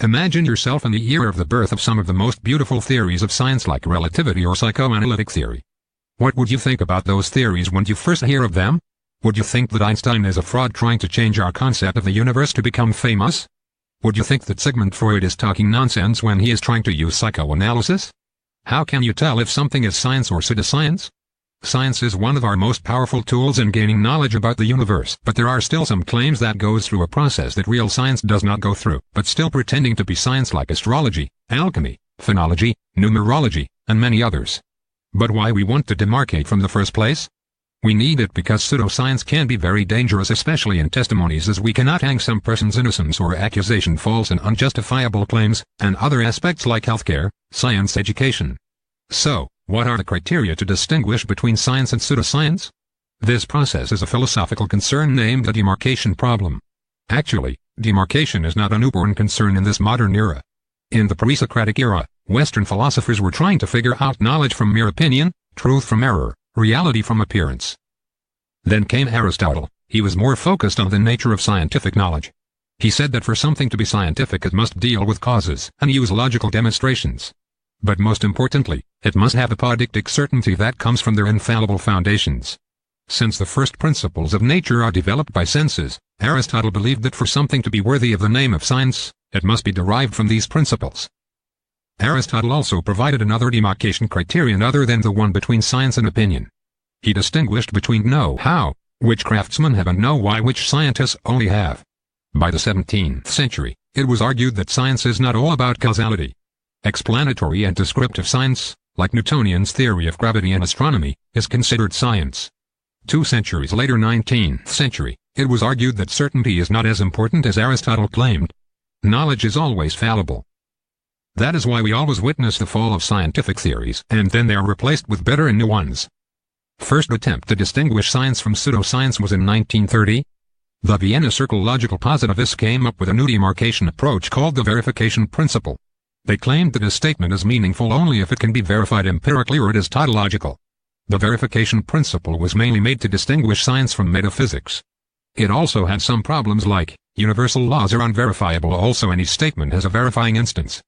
Imagine yourself in the year of the birth of some of the most beautiful theories of science like relativity or psychoanalytic theory. What would you think about those theories when you first hear of them? Would you think that Einstein is a fraud trying to change our concept of the universe to become famous? Would you think that Sigmund Freud is talking nonsense when he is trying to use psychoanalysis? How can you tell if something is science or pseudoscience? Science is one of our most powerful tools in gaining knowledge about the universe, but there are still some claims that goes through a process that real science does not go through, but still pretending to be science like astrology, alchemy, phonology, numerology, and many others. But why we want to demarcate from the first place? We need it because pseudoscience can be very dangerous, especially in testimonies, as we cannot hang some person's innocence or accusation false and unjustifiable claims, and other aspects like healthcare, science education. So, what are the criteria to distinguish between science and pseudoscience? This process is a philosophical concern named the demarcation problem. Actually, demarcation is not a newborn concern in this modern era. In the pre-Socratic era, Western philosophers were trying to figure out knowledge from mere opinion, truth from error, reality from appearance. Then came Aristotle. He was more focused on the nature of scientific knowledge. He said that for something to be scientific it must deal with causes and use logical demonstrations. But most importantly, it must have apodictic certainty that comes from their infallible foundations. Since the first principles of nature are developed by senses, Aristotle believed that for something to be worthy of the name of science, it must be derived from these principles. Aristotle also provided another demarcation criterion other than the one between science and opinion. He distinguished between know-how, which craftsmen have, and know-why, which scientists only have. By the 17th century, it was argued that science is not all about causality. Explanatory and descriptive science, like Newtonian's theory of gravity and astronomy, is considered science. 2 centuries later, 19th century, it was argued that certainty is not as important as Aristotle claimed. Knowledge is always fallible. That is why we always witness the fall of scientific theories, and then they are replaced with better and new ones. First attempt to distinguish science from pseudoscience was in 1930. The Vienna Circle logical positivists came up with a new demarcation approach called the verification principle. They claimed that a statement is meaningful only if it can be verified empirically or it is tautological. The verification principle was mainly made to distinguish science from metaphysics. It also had some problems like, universal laws are unverifiable, also any statement has a verifying instance,